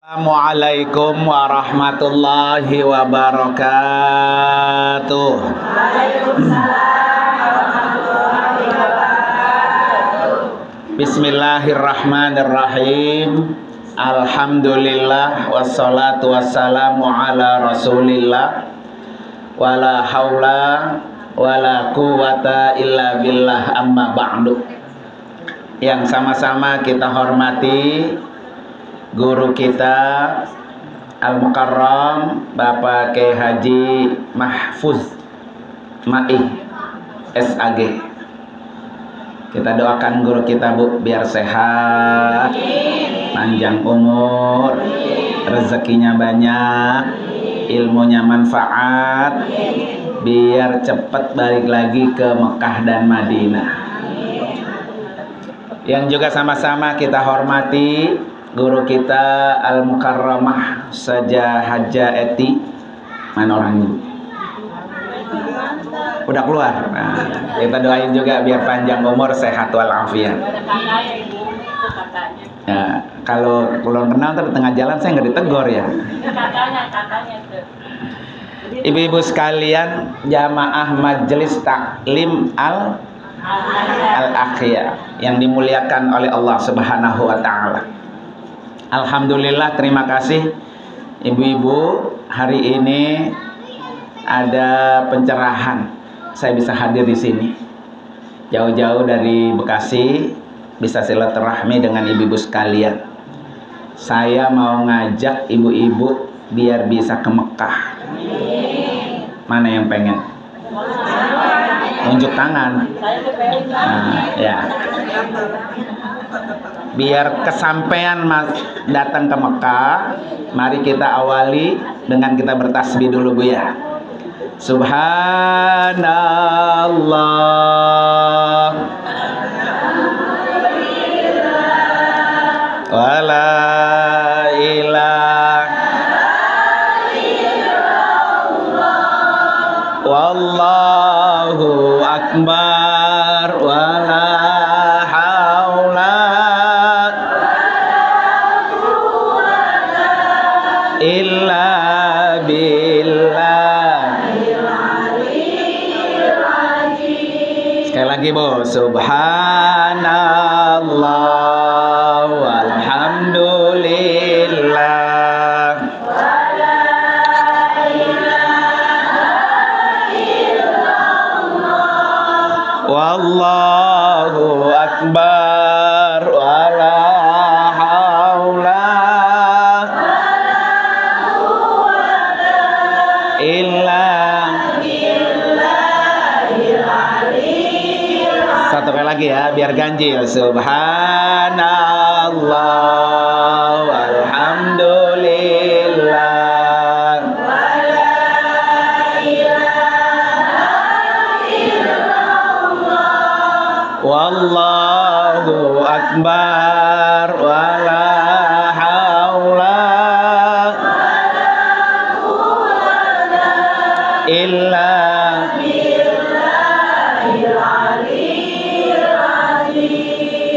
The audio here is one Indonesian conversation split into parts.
Assalamualaikum warahmatullahi wabarakatuh. Bismillahirrahmanirrahim. Alhamdulillah wassalatu wassalamu ala rasulillah. Wala haula wala quwata illa billah, amma ba'du. Yang sama-sama kita hormati guru kita Al-Mukarram Bapak Kiai Haji Mahfuz Maih SAG. Kita doakan guru kita, Bu, biar sehat, panjang umur, rezekinya banyak, ilmunya manfaat, biar cepat balik lagi ke Mekah dan Madinah. Yang juga sama-sama kita hormati guru kita Al-Mukarramah Saja Haja Eti. Mana orangnya? Udah keluar. Nah, kita doain juga biar panjang umur, sehat walafiat. Ya, kalau belum kenal di tengah jalan saya nggak ditegur ya. Ibu-ibu sekalian, jamaah majelis taklim Al-Akhya yang dimuliakan oleh Allah Subhanahu wa taala. Alhamdulillah, terima kasih ibu-ibu, hari ini ada pencerahan. Saya bisa hadir di sini. Jauh-jauh dari Bekasi bisa silaturahmi dengan ibu-ibu sekalian. Saya mau ngajak ibu-ibu biar bisa ke Mekah. Mana yang pengen? Unjuk tangan. Nah, ya. Biar kesampaian datang ke Mekah, mari kita awali dengan kita bertasbih dulu, Bu, ya. Subhanallah wala ilaha illallah wallahu akbar wala illa billah. Sekali lagi, Bu. Subhanallah walhamdulillah wala ilaha illallah wallahu akbar wala satu kali lagi ya, biar ganjil. Subhanallah walhamdulillah wala ilaha illallah wallahu akbar wala haula illa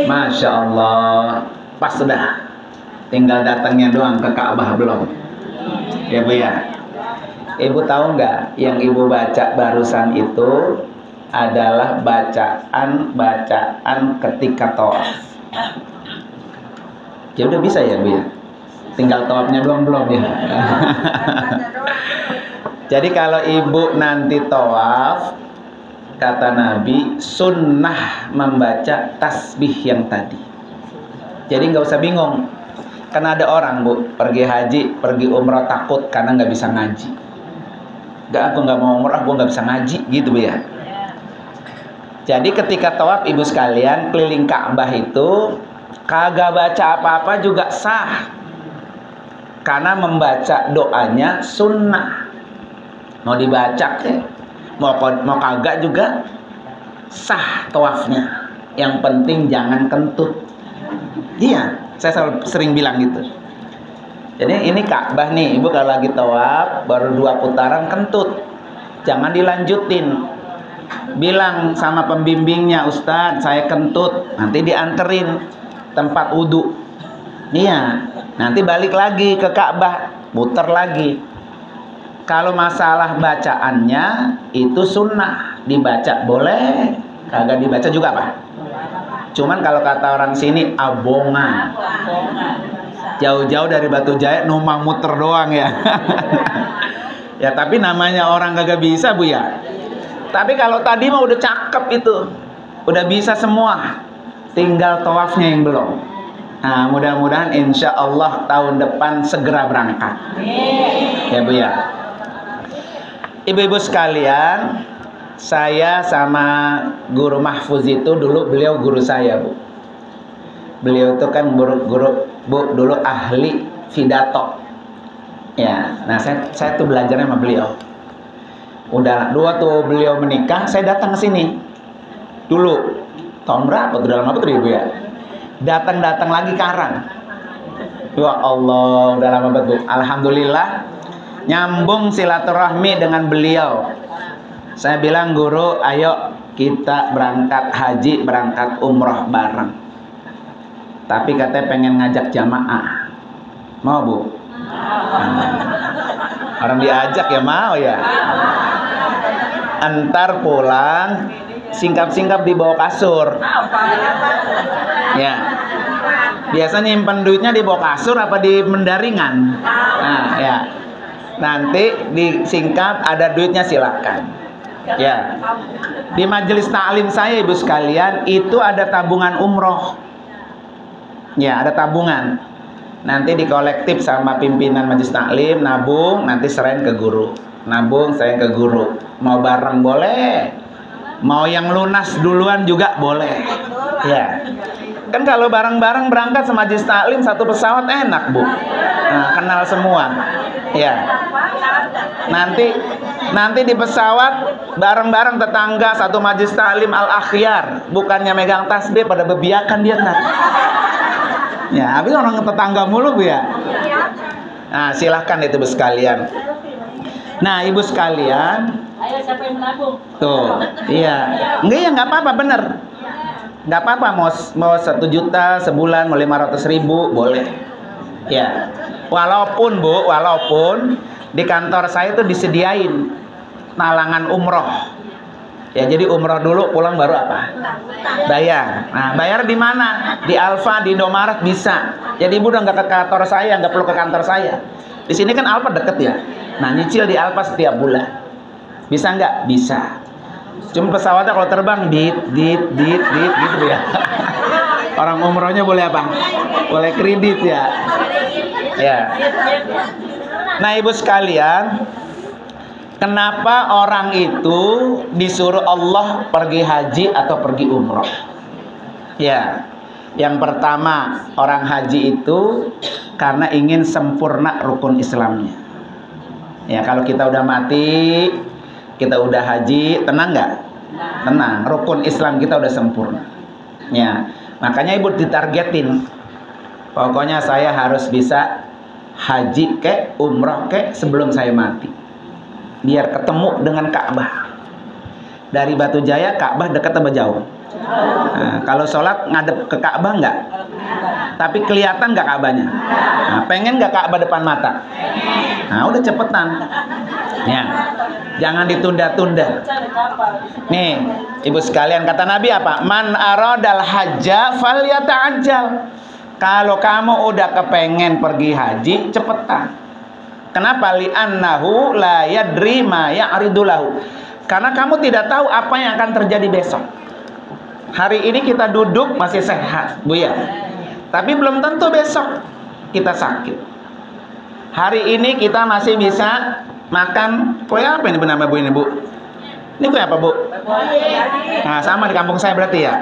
Masya Allah, pas sudah, tinggal datangnya doang ke Ka'bah belum, ya Bu ya. Ibu tahu nggak yang ibu baca barusan itu adalah bacaan ketika tawaf. Ya udah bisa ya Bu ya, tinggal tawafnya doang belum ya. Jadi kalau ibu nanti tawaf, kata Nabi, sunnah membaca tasbih yang tadi. Jadi nggak usah bingung. Karena ada orang, Bu, pergi haji, pergi umrah takut karena nggak bisa ngaji. Aku nggak mau umrah, aku nggak bisa ngaji, gitu Bu ya. Jadi ketika tawaf, ibu sekalian, keliling Ka'bah itu kagak baca apa-apa juga sah. Karena membaca doanya sunnah. Mau dibaca ya, mau kagak juga sah tawafnya. Yang penting jangan kentut. Iya, saya sering bilang gitu. Jadi ini Ka'bah nih, ibu kalau lagi tawaf baru 2 putaran kentut, jangan dilanjutin. Bilang sama pembimbingnya, Ustadz saya kentut, nanti dianterin tempat wudhu. Iya, Nanti balik lagi ke Ka'bah, muter lagi. Kalau masalah bacaannya itu sunnah, dibaca boleh, kagak dibaca juga apa? Cuman kalau kata orang sini abongan. Jauh-jauh dari Batu Jaya numpang muter doang ya. Ya tapi namanya orang kagak bisa Bu ya. Tapi kalau tadi mah udah cakep itu, udah bisa semua, tinggal tawafnya yang belum. Nah mudah-mudahan insya Allah tahun depan segera berangkat. Ya Bu ya. Ibu-ibu sekalian, saya sama Guru Mahfuz itu dulu beliau guru saya Bu. Beliau itu kan guru Bu dulu ahli pidato. Ya, nah saya tuh belajarnya sama beliau. Udah dua tuh beliau menikah, saya datang ke sini. Dulu tahun berapa tuh, dalam apa tuh Ibu ya? Datang lagi Karang. Ya Allah, udah lama banget Bu. Alhamdulillah nyambung silaturahmi dengan beliau. Saya bilang, guru, ayo kita berangkat haji, berangkat umroh bareng. Tapi katanya pengen ngajak jamaah. Mau Bu? Orang diajak ya mau ya. Entar pulang singkap-singkap di bawah kasur. Ya. Biasa nyimpen duitnya di bawah kasur apa di mendaringan. Nah ya. Nanti disingkap, ada duitnya silakan. Ya. Di majelis ta'lim saya Ibu sekalian itu ada tabungan umroh. Ya, ada tabungan. Nanti dikolektif sama pimpinan majelis taklim, nabung, nanti serahin ke guru. Nabung, serahin ke guru. Mau bareng boleh. Mau yang lunas duluan juga boleh. Ya. Kan kalau bareng-bareng berangkat sama majelis taklim satu pesawat enak, Bu. Nah, kenal semua. Ya. Nanti di pesawat bareng-bareng tetangga satu majelis taklim al-akhyar, bukannya megang tasbih pada bebiakan dia ntar. Ya, habis orang tetangga mulu Bu ya. Nah, silahkan itu Bu sekalian. Nah, Ibu sekalian, ayo siapa yang menabung? Tuh, iya. Enggak ya, nggak apa-apa, bener. Nggak apa-apa, mau 1 juta sebulan, mau 500.000 boleh. Ya, walaupun Bu, walaupun di kantor saya itu disediain talangan umroh. Ya, jadi umroh dulu, pulang baru apa? Bayar. Nah, bayar di mana? Di Alfa, di Indomaret bisa. Jadi Ibu udah nggak ke kantor saya, nggak perlu ke kantor saya. Di sini kan Alfa deket ya. Nah, nyicil di Alfa setiap bulan. Bisa nggak? Bisa. Cuma pesawatnya kalau terbang dit gitu ya. Orang umrohnya boleh apa? Boleh kredit ya. Ya. Nah, Ibu sekalian, kenapa orang itu disuruh Allah pergi haji atau pergi umroh? Ya, yang pertama orang haji itu karena ingin sempurna rukun Islamnya. Ya, kalau kita udah mati, kita udah haji, tenang nggak? Tenang, rukun Islam kita udah sempurna. Ya, makanya Ibu ditargetin. Pokoknya saya harus bisa haji ke umroh ke sebelum saya mati. Biar ketemu dengan Ka'bah. Dari Batu Jaya Ka'bah dekat atau jauh? Nah, kalau sholat ngadep ke Ka'bah enggak? Tapi kelihatan nggak Ka'bahnya? Nah, pengen nggak Ka'bah depan mata? Nah, udah cepetan. Ya, jangan ditunda-tunda. Nih, Ibu sekalian, kata Nabi apa? Man aradal hajja falyata'ajjal. Kalau kamu udah kepengen pergi haji, cepetan. Kenapa? Li'annahu la yadri ma ya'ridu lahu. Karena kamu tidak tahu apa yang akan terjadi besok. Hari ini kita duduk masih sehat, Bu ya. Tapi belum tentu besok kita sakit. Hari ini kita masih bisa makan kue apa ini bernama Bu ini, Bu? Ini kue apa, Bu? Nah, sama di kampung saya berarti ya.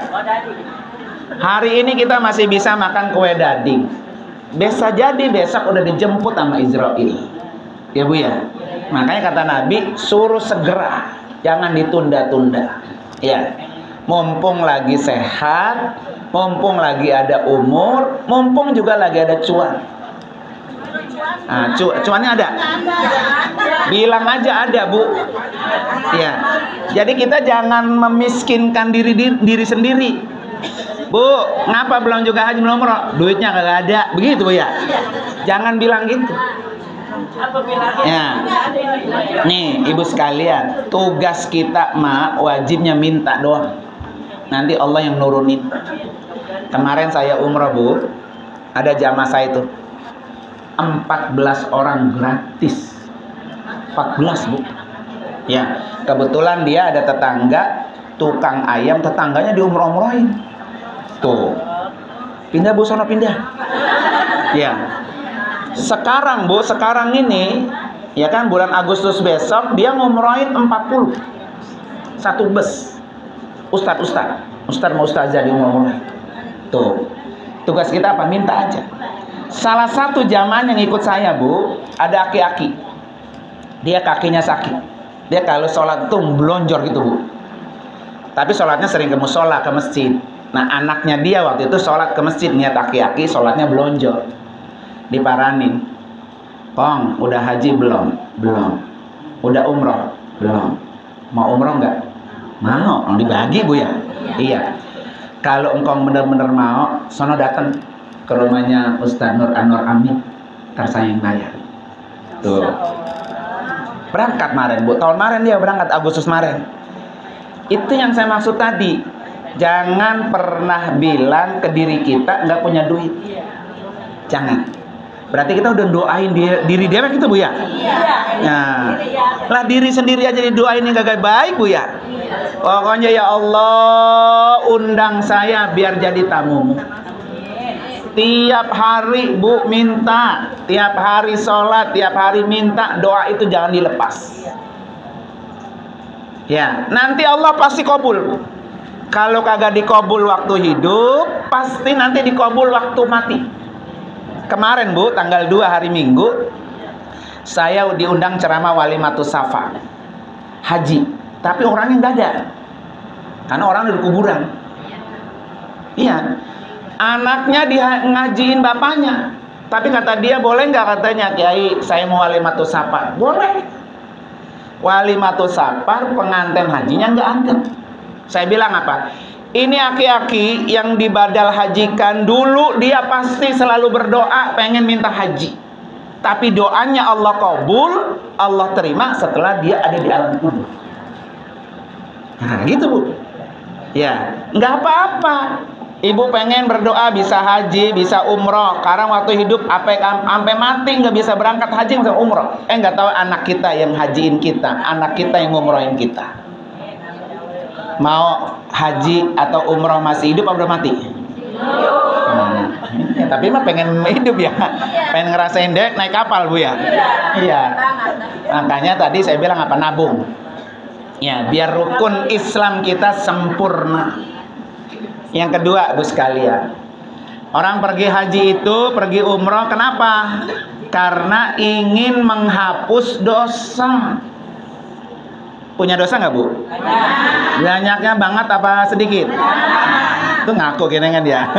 Hari ini kita masih bisa makan kue dading. Bisa jadi besok udah dijemput sama Israel. Ya Bu ya. Makanya kata Nabi, suruh segera, jangan ditunda-tunda. Ya. Mumpung lagi sehat, mumpung lagi ada umur, mumpung juga lagi ada cuan. Nah, cuannya ada? Bilang aja ada, Bu. Ya. Jadi kita jangan memiskinkan diri sendiri. Bu, ngapa belum juga haji belum umroh? Duitnya kagak ada. Begitu Bu ya. Jangan bilang gitu. Ya. Nih, Ibu sekalian, tugas kita mah wajibnya minta doang. Nanti Allah yang nurunin. Kemarin saya umroh Bu, ada jamaah saya itu 14 orang gratis. 14 Bu. Ya, kebetulan dia ada tetangga tukang ayam, tetangganya diumroh-umrohin. Tuh. Pindah Bu, sono pindah. Ya. Sekarang Bu, sekarang ini ya kan bulan Agustus besok dia ngumrohin 40. Satu bus. Ustaz mau ustazah diumrohin. Tuh. Tugas kita apa? Minta aja. Salah satu jamaah yang ikut saya Bu, ada aki-aki. Dia kakinya sakit. Dia kalau sholat tuh blonjor gitu Bu. Tapi sholatnya sering ke musola, ke masjid. Nah anaknya dia waktu itu sholat ke masjid, niat aki-aki, sholatnya blonjor. Diparanin. Kong, udah haji belum? Belum. Udah umroh? Belum. Mau umroh nggak? Mau. Dibagi Bu ya? Iya. Kalau engkau bener-bener mau, sono datang ke rumahnya Ustaz Nur Anwar Amin. Ntar saya yang bayar. Tuh. Berangkat kemarin Bu, tahun kemarin dia berangkat, Agustus kemarin. Itu yang saya maksud tadi. Jangan pernah bilang ke diri kita nggak punya duit. Jangan. Berarti kita udah doain diri dia gitu Bu ya? Nah, lah diri sendiri aja didoain yang gak baik Bu ya? Pokoknya ya Allah, undang saya biar jadi tamumu. Tiap hari Bu minta, tiap hari sholat, tiap hari minta, doa itu jangan dilepas. Ya, nanti Allah pasti kabul. Kalau kagak dikabul waktu hidup, pasti nanti dikabul waktu mati. Kemarin Bu, tanggal 2 hari Minggu, saya diundang ceramah Walimatus Safa haji, tapi orangnya nggak ada, karena orang di kuburan. Iya. Anaknya ngajiin bapaknya, tapi kata dia boleh nggak, katanya Kiai saya mau Walimatus Safar. Boleh. Walimatus Safar pengantin hajinya nggak ada. Saya bilang apa? Ini aki-aki yang dibadal hajikan dulu, dia pasti selalu berdoa pengen minta haji, tapi doanya Allah kabul, Allah terima setelah dia ada di alam kubur. Nah gitu Bu. Ya nggak apa-apa. Ibu pengen berdoa bisa haji, bisa umroh. Karena waktu hidup sampai mati nggak bisa berangkat haji, nggak umroh. Nggak tahu anak kita yang hajiin kita, anak kita yang ngumrohin kita. Mau haji atau umroh masih hidup atau udah mati? Ya, tapi mah pengen hidup ya, pengen ngerasain dek naik kapal Bu ya. Iya. Makanya tadi saya bilang apa, nabung. Ya biar rukun Islam kita sempurna. Yang kedua Bu sekalian, orang pergi haji itu, pergi umroh, kenapa? Karena ingin menghapus dosa. Punya dosa nggak Bu? Banyaknya banget apa sedikit? Itu ngaku gini kan ya.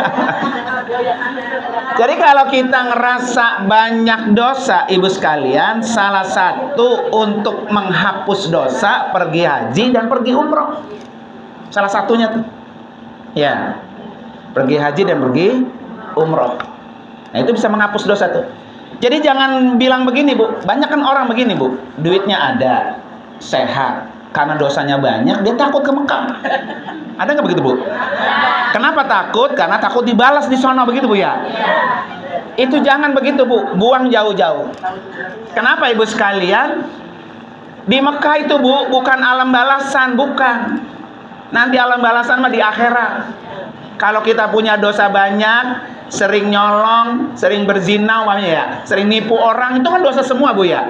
Jadi kalau kita ngerasa banyak dosa Ibu sekalian, salah satu untuk menghapus dosa pergi haji dan pergi umroh. Salah satunya tuh. Ya, pergi haji dan pergi umroh. Nah itu bisa menghapus dosa tuh. Jadi jangan bilang begini Bu, banyak kan orang begini Bu, duitnya ada, sehat, karena dosanya banyak dia takut ke Mekah. Ada nggak begitu Bu? Kenapa takut? Karena takut dibalas di sono, begitu Bu ya. Itu jangan begitu Bu, buang jauh-jauh. Kenapa Ibu sekalian? Di Mekah itu Bu bukan alam balasan, bukan. Nanti alam balasan mah di akhirat. Kalau kita punya dosa banyak, sering nyolong, sering berzina, ya, sering nipu orang, itu kan dosa semua Bu ya.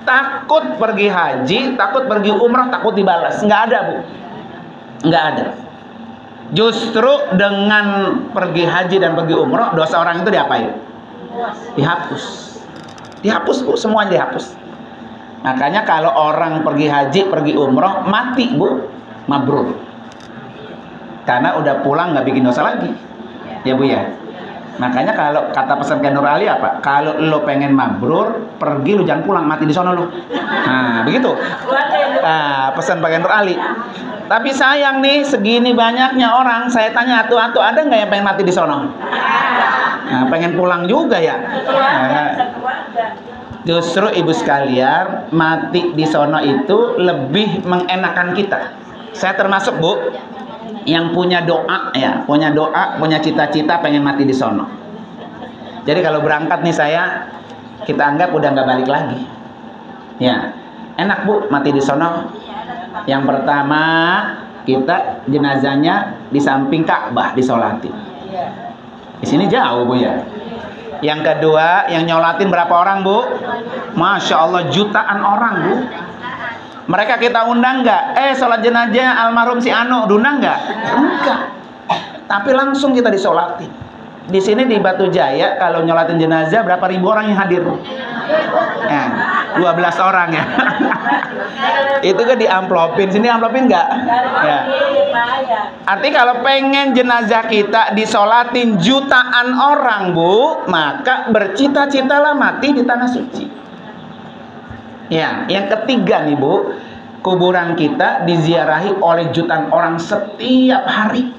Takut pergi haji, takut pergi umrah, takut dibalas. Nggak ada Bu, nggak ada. Justru dengan pergi haji dan pergi umrah, dosa orang itu diapain? Dihapus. Dihapus Bu, semuanya dihapus. Makanya kalau orang pergi haji, pergi umrah, mati Bu, mabrur. Karena udah pulang nggak bikin dosa lagi. Ya Bu ya. Makanya kalau kata pesan Kiai Nur Ali apa? Kalau lo pengen mabrur, pergi lu jangan pulang, mati di sono lu. Nah, begitu. Nah, pesan Pak Kiai Nur Ali. Tapi sayang nih, segini banyaknya orang, saya tanya atu-atu ada nggak yang pengen mati di sono? Nah, pengen pulang juga ya. Nah, justru ibu sekalian, mati di sono itu lebih mengenakan kita. Saya termasuk, Bu, yang punya doa ya, punya cita-cita pengen mati di sono. Jadi kalau berangkat nih kita anggap udah nggak balik lagi. Ya, enak Bu mati di sono. Yang pertama, kita jenazahnya di samping Ka'bah disolatin. Di sini jauh Bu ya. Yang kedua, yang nyolatin berapa orang Bu? Masya Allah, jutaan orang Bu. Mereka kita undang nggak? Sholat jenazah almarhum si Ano, diundang nggak? Enggak. Tapi langsung kita disolatin. Di sini di Batu Jaya kalau nyolatin jenazah berapa ribu orang yang hadir? 12 orang ya. Itu kan diamplopin, sini amplopin nggak? Ya. Artinya kalau pengen jenazah kita disolatin jutaan orang Bu, maka bercita-citalah mati di tanah suci. Ya, yang ketiga nih Bu, kuburan kita diziarahi oleh jutaan orang setiap hari.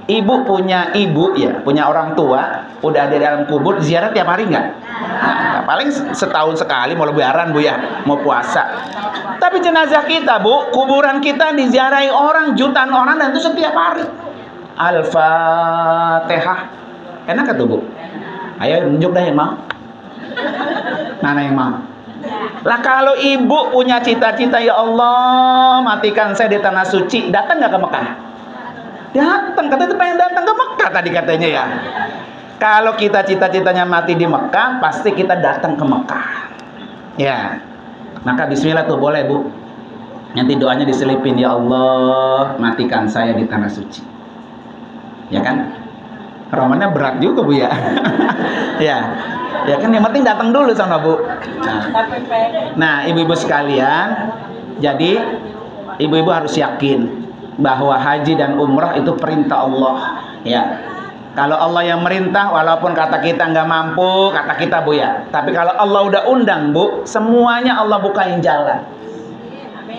Ibu punya orang tua, udah ada di dalam kubur, ziarah tiap hari nggak? Nah, paling setahun sekali mau lebaran Bu ya, mau puasa. Tapi jenazah kita Bu, kuburan kita diziarahi orang jutaan orang dan itu setiap hari. Al-Fatihah. Enak kan tuh Bu? Ayo nunjuk dah yang mau. Mana yang mau? Lah kalau ibu punya cita-cita, ya Allah matikan saya di tanah suci, datang nggak ke Mekah? Datang, katanya pengen datang ke Mekah tadi katanya ya. Kalau kita cita-citanya mati di Mekah, pasti kita datang ke Mekah. Ya, maka bismillah tuh boleh Bu. Nanti doanya diselipin, ya Allah matikan saya di tanah suci. Ya kan? Romannya berat juga Bu ya. Ya kan, yang penting datang dulu sama Bu. Nah, ibu-ibu sekalian, jadi ibu-ibu harus yakin bahwa haji dan umrah itu perintah Allah. Ya, kalau Allah yang merintah, walaupun kata kita nggak mampu, kata kita Bu ya. Tapi kalau Allah udah undang Bu, semuanya Allah bukain jalan.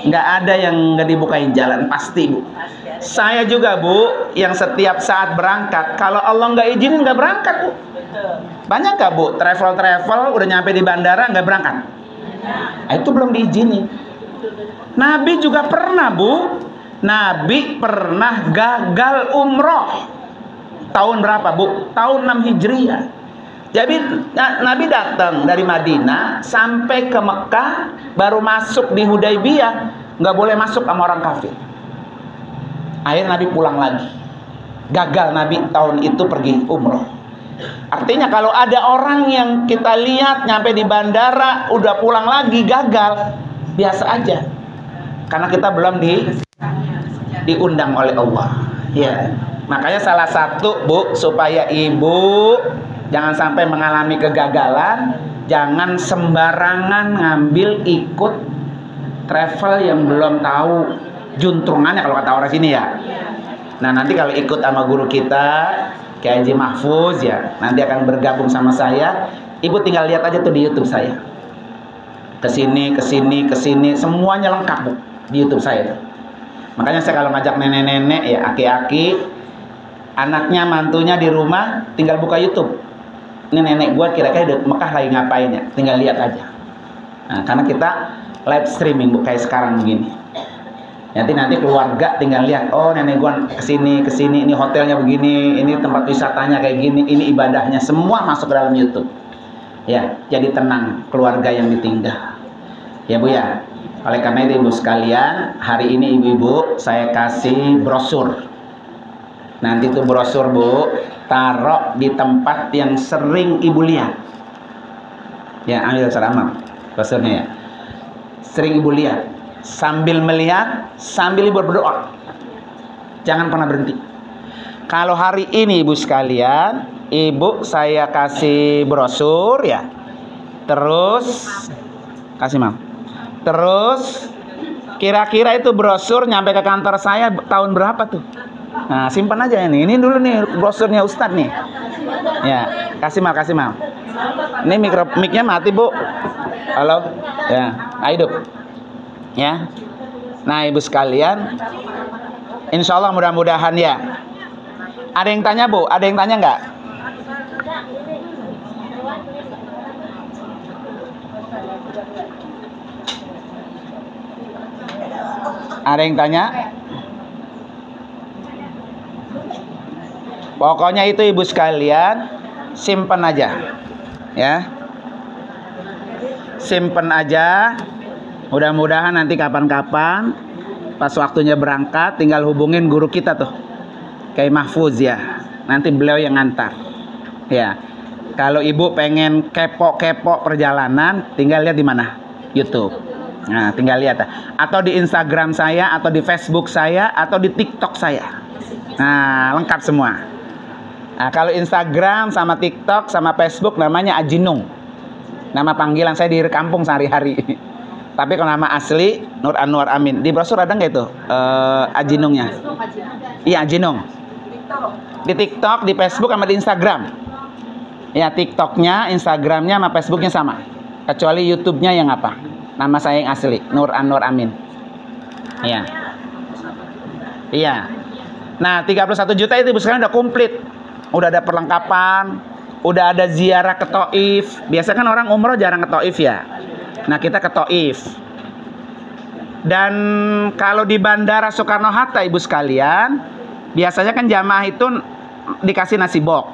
Nggak ada yang nggak dibukain jalan, pasti Bu. Saya juga Bu, yang setiap saat berangkat, kalau Allah nggak izinin nggak berangkat Bu. Banyak gak Bu travel udah nyampe di bandara nggak berangkat? Itu belum diizinin. Nabi juga pernah Bu, Nabi pernah gagal umroh tahun berapa Bu? Tahun 6 Hijriah. Jadi Nabi datang dari Madinah sampai ke Mekah, baru masuk di Hudaybiyah, nggak boleh masuk sama orang kafir. Akhirnya Nabi pulang lagi. Gagal Nabi tahun itu pergi umroh. Artinya kalau ada orang yang kita lihat nyampe di bandara udah pulang lagi gagal, biasa aja. Karena kita belum diundang oleh Allah. Ya. Makanya salah satu Bu, supaya ibu jangan sampai mengalami kegagalan, jangan sembarangan ngambil ikut travel yang belum tahu juntrungannya kalau kata orang sini ya. Nah, nanti kalau ikut sama guru kita Kiai Haji Mahfuz ya, nanti akan bergabung sama saya. Ibu tinggal lihat aja tuh di YouTube saya. Kesini, semuanya lengkap Bu di YouTube saya tuh. Makanya saya kalau ngajak nenek-nenek ya, aki-aki, anaknya, mantunya di rumah, tinggal buka YouTube. Ini nenek gua kira-kira di Mekah lagi ngapain ya? Tinggal lihat aja. Nah, karena kita live streaming Bu, kayak sekarang begini. Nanti keluarga tinggal lihat, oh nenek gua kesini, ini hotelnya begini, ini tempat wisatanya kayak gini, ini ibadahnya, semua masuk ke dalam YouTube. Ya, jadi tenang keluarga yang ditinggal. Ya Bu ya. Oleh karena itu ibu sekalian, hari ini ibu-ibu saya kasih brosur. Nanti tuh brosur Bu, taruh di tempat yang sering ibu lihat. Ya, ambil ceramah brosurnya ya. Sering ibu lihat. Sambil melihat, sambil ibu berdoa. Jangan pernah berhenti. Kalau hari ini ibu sekalian, ibu saya kasih brosur ya. Terus kasih Mam. Terus kira-kira itu brosur nyampe ke kantor saya tahun berapa tuh? Nah, simpan aja ini. Ini dulu nih brosurnya Ustadz nih. Ya, kasih mal. Ini mic-nya mati, Bu. Halo. Ya, hidup. Ya. Nah, Ibu sekalian, insya Allah mudah-mudahan ya. Ada yang tanya, Bu? Ada yang tanya nggak? Ada yang tanya? Pokoknya itu Ibu sekalian, simpen aja. Ya. Simpen aja. Mudah-mudahan nanti kapan-kapan pas waktunya berangkat tinggal hubungin guru kita tuh. Kayak Mahfuz ya. Nanti beliau yang ngantar. Ya. Kalau Ibu pengen kepo-kepo perjalanan, tinggal lihat di mana? YouTube. Nah, tinggal lihat. Atau di Instagram saya, atau di Facebook saya, atau di TikTok saya. Nah, lengkap semua. Nah, kalau Instagram sama TikTok sama Facebook namanya Ajinung. Nama panggilan saya di kampung sehari-hari. Tapi kalau nama asli Nur Anwar Amin. Di brosur ada nggak itu Ajinungnya? Iya, Ajinung. Di TikTok, di Facebook sama di Instagram. Ya, TikToknya, Instagramnya sama Facebooknya sama. Kecuali YouTube-nya yang apa? Nama saya yang asli Nur Anwar Amin. Iya. Iya. Nah, 31 juta itu sekarang udah komplit. Udah ada perlengkapan, udah ada ziarah ke Taif. Biasanya kan orang umroh jarang ke Taif ya. Nah, kita ke Taif. Dan kalau di Bandara Soekarno-Hatta Ibu sekalian, biasanya kan jamaah itu dikasih nasi bok.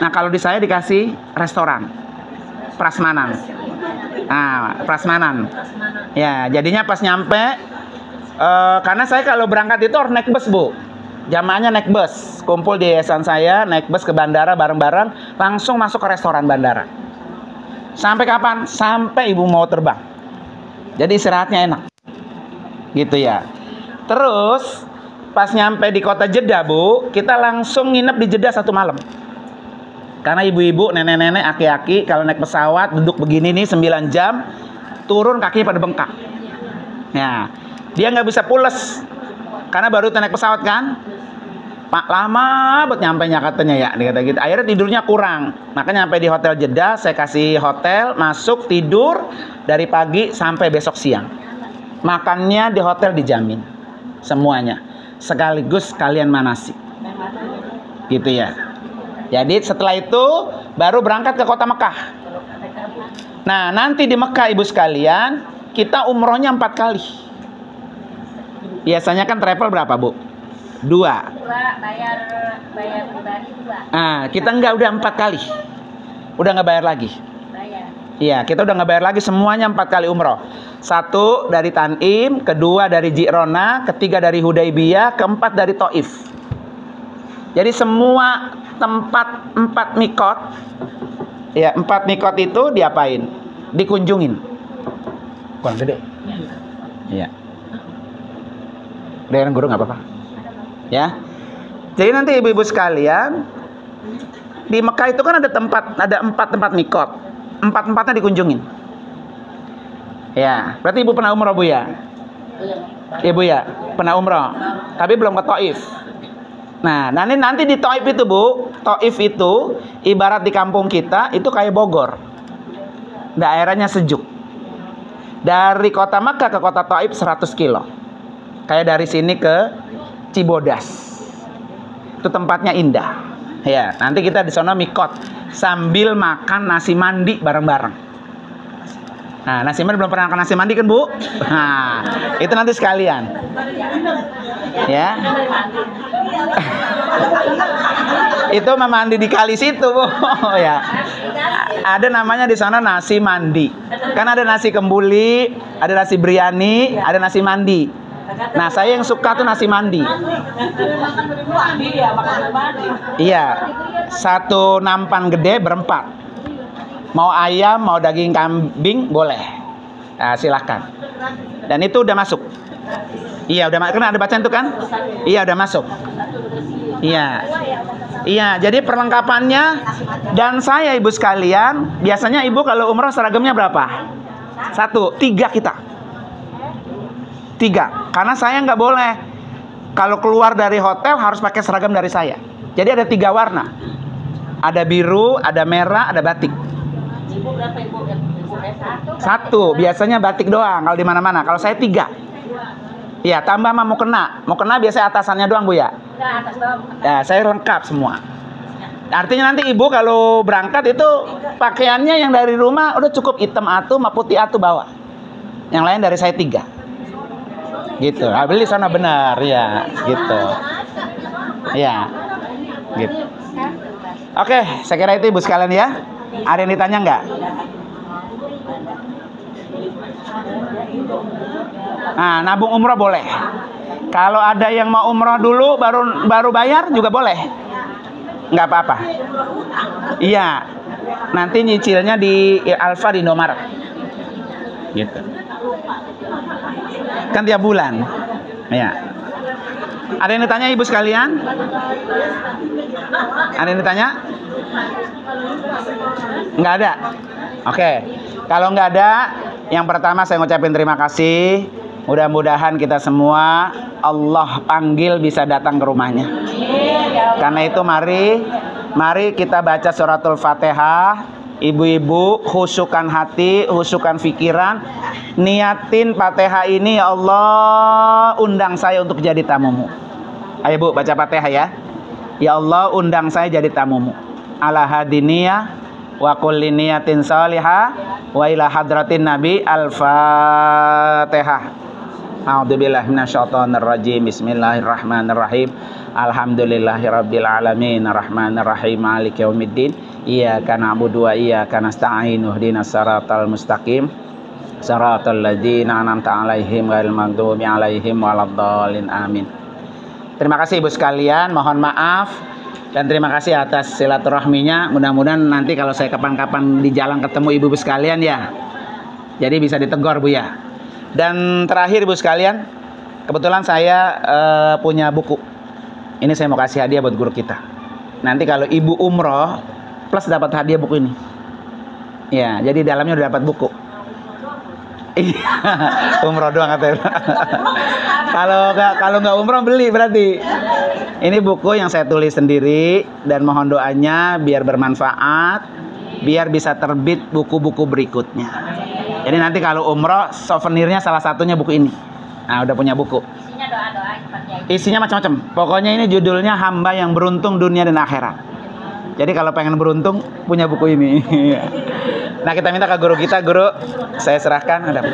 Nah, kalau di saya dikasih restoran prasmanan. Nah, prasmanan. Ya, jadinya pas nyampe, karena saya kalau berangkat itu harus naik bus, Bu. Jamaahnya naik bus, kumpul di yayasan saya, naik bus ke bandara bareng-bareng, langsung masuk ke restoran bandara. Sampai kapan? Sampai Ibu mau terbang. Jadi istirahatnya enak. Gitu ya. Terus pas nyampe di kota Jeddah, Bu, kita langsung nginep di Jeddah 1 malam. Karena ibu-ibu, nenek-nenek, aki-aki kalau naik pesawat duduk begini nih 9 jam, turun kakinya pada bengkak. Nah, dia nggak bisa pules karena baru naik pesawat kan. Pak, lama buat nyampe-nya katanya ya, dikata gitu. Akhirnya tidurnya kurang. Makanya nyampe di hotel Jeddah, saya kasih hotel, masuk tidur dari pagi sampai besok siang. Makannya di hotel dijamin semuanya. Sekaligus kalian manasik. Gitu ya. Jadi setelah itu baru berangkat ke kota Mekah. Nah, nanti di Mekah Ibu sekalian, kita umrohnya 4 kali. Biasanya kan travel berapa, Bu? 2. Bayar pribadi 2. Nah, kita enggak, udah 4 kali. Udah nggak bayar lagi. Bayar. Iya, kita udah nggak bayar lagi, semuanya 4 kali umroh. 1 dari Tanim, kedua dari Ji'rona, ketiga dari Hudaibiyah, keempat dari Taif. Jadi semua tempat 4 mikot, ya 4 mikot itu diapain? Dikunjungin. Kurang gede. Iya. Dengan guru nggak apa-apa. Ya. Jadi nanti ibu-ibu sekalian, di Mekah itu kan ada 4 tempat mikot. 4-empatnya dikunjungin. Ya, berarti ibu pernah umroh, Bu ya? Ibu ya, pernah umroh. Tapi belum ke Taif. Nah, nanti di Taif itu, Bu, Taif itu ibarat di kampung kita itu kayak Bogor. Daerahnya sejuk. Dari kota Makkah ke kota Taif 100 kilo. Kayak dari sini ke Cibodas. Itu tempatnya indah. Ya, nanti kita di sana mikot sambil makan nasi mandi bareng-bareng. Nah, nasi mandi belum pernah makan nasi mandi kan, Bu? Nah, itu nanti sekalian. Ya. Itu mandi di kali situ, Bu. Ya. Ada namanya di sana nasi mandi. Kan ada nasi kembuli, ada nasi biryani, ada nasi mandi. Nah, saya yang suka tuh nasi mandi. Iya. 1 nampan gede berempat. Mau ayam, mau daging kambing, boleh. Nah, silakan. Dan itu udah masuk. Iya, udah masuk. Kan ada bacaan itu kan? Iya, udah masuk. Iya. Iya, jadi perlengkapannya. Dan saya, ibu sekalian, biasanya ibu kalau umroh seragamnya berapa? 1, 3 kita. 3. Karena saya nggak boleh kalau keluar dari hotel harus pakai seragam dari saya. Jadi ada 3 warna. Ada biru, ada merah, ada batik. Ibu berapa ibu? Ibu Satu, biasanya batik doang kalau di mana-mana. Kalau saya 3. Iya, tambah sama mukena. Mukena biasanya atasannya doang, Bu ya. Enggak, atas bawah. Ya, saya lengkap semua. Artinya nanti ibu kalau berangkat itu pakaiannya yang dari rumah udah cukup hitam atu sama putih atu bawa. Yang lain dari saya 3. Gitu. Ah, beli sana benar ya, gitu. Ya. Gitu. Oke, saya kira itu ibu sekalian ya. Ada yang ditanya nggak? Nah, nabung umroh boleh. Kalau ada yang mau umroh dulu baru bayar juga boleh. Nggak apa-apa. Iya. Nanti nyicilnya di Alfa di Indomaret. Gitu. Kan tiap bulan. Ya. Ada yang ditanya ibu sekalian? Ada yang ditanya? Nggak ada? Oke. Kalau nggak ada, yang pertama saya ngucapin terima kasih. Mudah-mudahan kita semua Allah panggil bisa datang ke rumahnya. Karena itu mari kita baca suratul Fatihah. Ibu-ibu khusyukkan hati, khusyukkan pikiran, niatin Fatihah ini, ya Allah undang saya untuk jadi tamumu. Ayo Bu, baca Fatihah ya. Ya Allah undang saya jadi tamumu. Ala hadiniyah wa kulli niyatin salihah wa ila hadratin nabi. Al-Fatihah. A'udzubillahi minasyaitonir rajim. Bismillahirrahmanirrahim. Alhamdulillahirabbil alamin arrahmanir rahim maliki yaumiddin. Iyyaka na'budu wa iyyaka nasta'in ihdinas siratal mustaqim siratal ladzina an'amta 'alaihim ghairil maghdubi 'alaihim waladdallin. Amin. Terima kasih ibu sekalian, mohon maaf dan terima kasih atas silaturahminya. Mudah-mudahan nanti kalau saya kapan-kapan di jalan ketemu ibu-ibu sekalian ya, jadi bisa ditegur Bu ya. Dan terakhir ibu sekalian, kebetulan saya punya buku. Ini saya mau kasih hadiah buat guru kita. Nanti kalau ibu umroh plus dapat hadiah buku ini. Ya, jadi dalamnya udah dapat buku. Iya, umroh doang katanya. Kalau nggak umroh beli berarti. Ini buku yang saya tulis sendiri dan mohon doanya biar bermanfaat, biar bisa terbit buku-buku berikutnya. Jadi nanti kalau umroh souvenirnya salah satunya buku ini. Nah, udah punya buku. Isinya doa-doa seperti itu. Isinya macam-macam. Pokoknya ini judulnya Hamba yang Beruntung Dunia dan Akhirat. Jadi kalau pengen beruntung punya buku ini. Nah, kita minta ke guru kita, guru, saya serahkan ada.